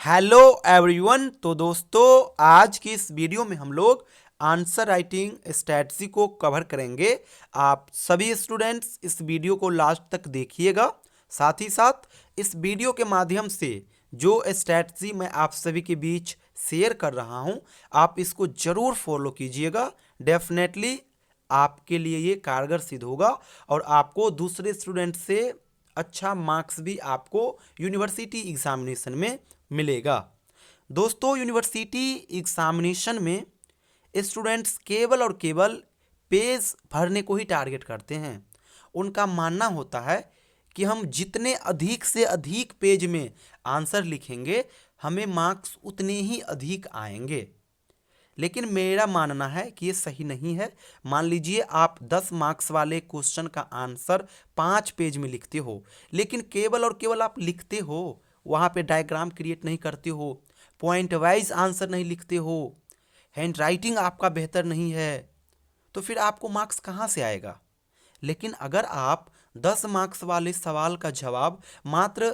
Hello everyone. तो दोस्तों, आज की इस वीडियो में हम लोग आंसर राइटिंग स्ट्रैटेजी को कवर करेंगे। आप सभी स्टूडेंट्स इस वीडियो को लास्ट तक देखिएगा। साथ ही साथ इस वीडियो के माध्यम से जो स्ट्रैटेजी मैं आप सभी के बीच शेयर कर रहा हूं, आप इसको ज़रूर फॉलो कीजिएगा। डेफिनेटली आपके लिए ये कारगर सिद्ध होगा और आपको दूसरे स्टूडेंट से अच्छा मार्क्स भी आपको यूनिवर्सिटी एग्जामिनेशन में मिलेगा। दोस्तों, यूनिवर्सिटी एग्जामिनेशन में स्टूडेंट्स केवल और केवल पेज भरने को ही टारगेट करते हैं। उनका मानना होता है कि हम जितने अधिक से अधिक पेज में आंसर लिखेंगे, हमें मार्क्स उतने ही अधिक आएंगे। लेकिन मेरा मानना है कि ये सही नहीं है। मान लीजिए आप 10 मार्क्स वाले क्वेश्चन का आंसर 5 पेज में लिखते हो, लेकिन केवल और केवल आप लिखते हो, वहाँ पे डायग्राम क्रिएट नहीं करते हो, पॉइंट वाइज आंसर नहीं लिखते हो, हैंड राइटिंग आपका बेहतर नहीं है, तो फिर आपको मार्क्स कहाँ से आएगा। लेकिन अगर आप 10 मार्क्स वाले सवाल का जवाब मात्र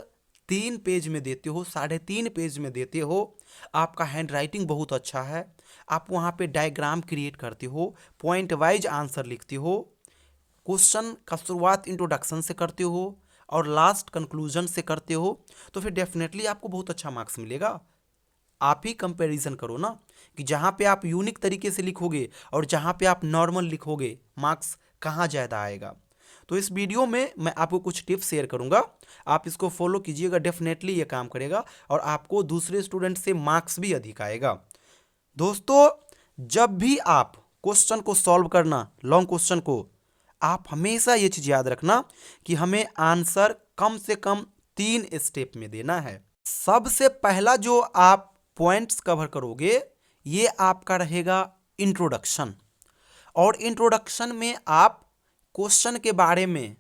3 पेज में देते हो, 3.5 पेज में देते हो, आपका हैंड राइटिंग बहुत अच्छा है, आप वहाँ पे डायग्राम क्रिएट करते हो, पॉइंट वाइज आंसर लिखते हो, क्वेश्चन का शुरुआत इंट्रोडक्शन से करते हो और लास्ट कंक्लूजन से करते हो, तो फिर डेफिनेटली आपको बहुत अच्छा मार्क्स मिलेगा। आप ही कंपैरिजन करो ना कि जहाँ पे आप यूनिक तरीके से लिखोगे और जहाँ पे आप नॉर्मल लिखोगे, मार्क्स कहाँ ज़्यादा आएगा। तो इस वीडियो में मैं आपको कुछ टिप्स शेयर करूँगा, आप इसको फॉलो कीजिएगा। डेफिनेटली ये काम करेगा और आपको दूसरे स्टूडेंट से मार्क्स भी अधिक आएगा। दोस्तों, जब भी आप क्वेश्चन को सॉल्व करना, लॉन्ग क्वेश्चन को, आप हमेशा ये चीज़ याद रखना कि हमें आंसर कम से कम 3 स्टेप में देना है। सबसे पहला जो आप पॉइंट्स कवर करोगे, ये आपका रहेगा इंट्रोडक्शन। और इंट्रोडक्शन में आप क्वेश्चन के बारे में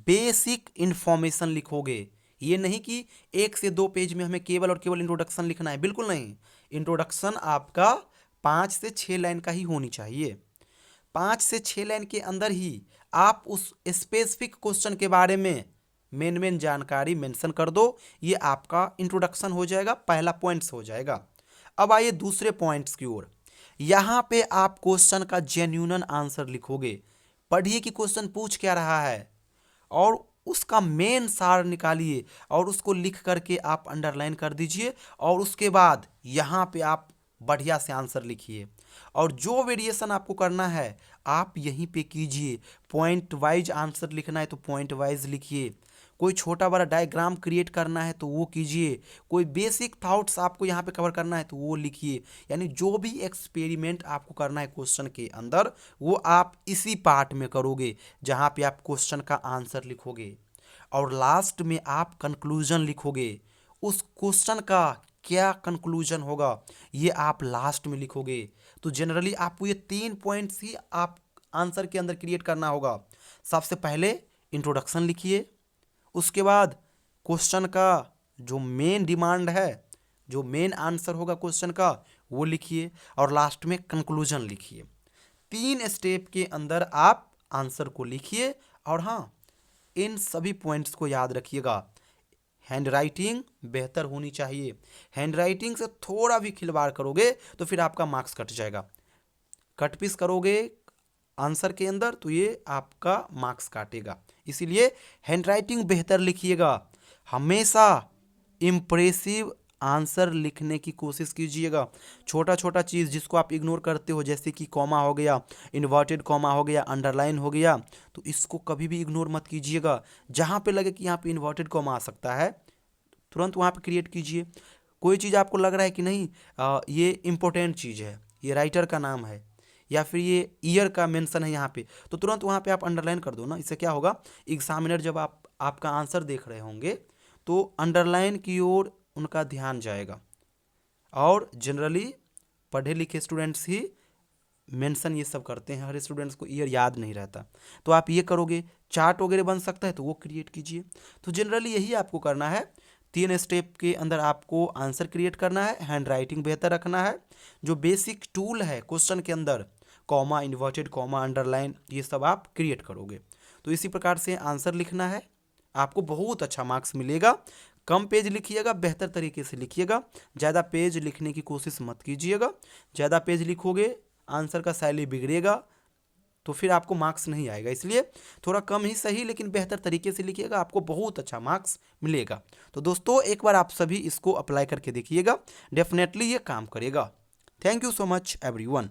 बेसिक इंफॉर्मेशन लिखोगे। ये नहीं कि 1 से 2 पेज में हमें केवल और केवल इंट्रोडक्शन लिखना है, बिल्कुल नहीं। इंट्रोडक्शन आपका 5 से 6 लाइन का ही होनी चाहिए। 5 से 6 लाइन के अंदर ही आप उस स्पेसिफिक क्वेश्चन के बारे में मेन जानकारी मेंशन कर दो। ये आपका इंट्रोडक्शन हो जाएगा, पहला पॉइंट्स हो जाएगा। अब आइए दूसरे पॉइंट्स की ओर। यहाँ पे आप क्वेश्चन का जेन्युइन आंसर लिखोगे। पढ़िए कि क्वेश्चन पूछ क्या रहा है और उसका मेन सार निकालिए और उसको लिख करके आप अंडरलाइन कर दीजिए और उसके बाद यहाँ पे आप बढ़िया से आंसर लिखिए और जो वेरिएशन आपको करना है आप यहीं पे कीजिए। पॉइंट वाइज आंसर लिखना है तो पॉइंट वाइज लिखिए, कोई छोटा बड़ा डायग्राम क्रिएट करना है तो वो कीजिए, कोई बेसिक थॉट्स आपको यहाँ पे कवर करना है तो वो लिखिए। यानी जो भी एक्सपेरिमेंट आपको करना है क्वेश्चन के अंदर, वो आप इसी पार्ट में करोगे जहाँ पे आप क्वेश्चन का आंसर लिखोगे और लास्ट में आप कंक्लूजन लिखोगे। उस क्वेश्चन का क्या कंक्लूजन होगा, ये आप लास्ट में लिखोगे। तो जनरली आपको ये 3 पॉइंट्स ही आप आंसर के अंदर क्रिएट करना होगा। सबसे पहले इंट्रोडक्शन लिखिए, उसके बाद क्वेश्चन का जो मेन डिमांड है, जो मेन आंसर होगा क्वेश्चन का, वो लिखिए और लास्ट में कंक्लूजन लिखिए। 3 स्टेप के अंदर आप आंसर को लिखिए। और हाँ, इन सभी पॉइंट्स को याद रखिएगा। हैंड राइटिंग बेहतर होनी चाहिए। हैंड राइटिंग से थोड़ा भी खिलवाड़ करोगे तो फिर आपका मार्क्स कट जाएगा। कट पीस करोगे आंसर के अंदर तो ये आपका मार्क्स काटेगा। इसीलिए हैंड राइटिंग बेहतर लिखिएगा। हमेशा इम्प्रेसिव आंसर लिखने की कोशिश कीजिएगा। छोटा छोटा चीज़ जिसको आप इग्नोर करते हो, जैसे कि कॉमा हो गया, इन्वर्टेड कॉमा हो गया, अंडरलाइन हो गया, तो इसको कभी भी इग्नोर मत कीजिएगा। जहाँ पे लगे कि यहाँ पे इन्वर्टेड कॉमा आ सकता है, तुरंत वहाँ पे क्रिएट कीजिए। कोई चीज़ आपको लग रहा है कि नहीं ये इम्पोर्टेंट चीज़ है, ये राइटर का नाम है या फिर ये ईयर का मेंशन है यहाँ पे, तो तुरंत वहाँ पे आप अंडरलाइन कर दो ना। इससे क्या होगा, एग्जामिनर जब आपका आंसर देख रहे होंगे तो अंडरलाइन की ओर उनका ध्यान जाएगा। और जनरली पढ़े लिखे स्टूडेंट्स ही मेंशन ये सब करते हैं, हर स्टूडेंट्स को ईयर याद नहीं रहता। तो आप ये करोगे, चार्ट वगैरह बन सकता है तो वो क्रिएट कीजिए। तो जनरली यही आपको करना है। 3 स्टेप के अंदर आपको आंसर क्रिएट करना है, हैंड राइटिंग बेहतर रखना है, जो बेसिक टूल है क्वेश्चन के अंदर, कॉमा, इन्वर्टेड कॉमा, अंडरलाइन, ये सब आप क्रिएट करोगे। तो इसी प्रकार से आंसर लिखना है, आपको बहुत अच्छा मार्क्स मिलेगा। कम पेज लिखिएगा, बेहतर तरीके से लिखिएगा। ज़्यादा पेज लिखने की कोशिश मत कीजिएगा। ज़्यादा पेज लिखोगे आंसर का शैली बिगड़ेगा तो फिर आपको मार्क्स नहीं आएगा। इसलिए थोड़ा कम ही सही लेकिन बेहतर तरीके से लिखिएगा, आपको बहुत अच्छा मार्क्स मिलेगा। तो दोस्तों एक बार आप सभी इसको अप्लाई करके देखिएगा, डेफिनेटली ये काम करेगा। Thank you so much everyone.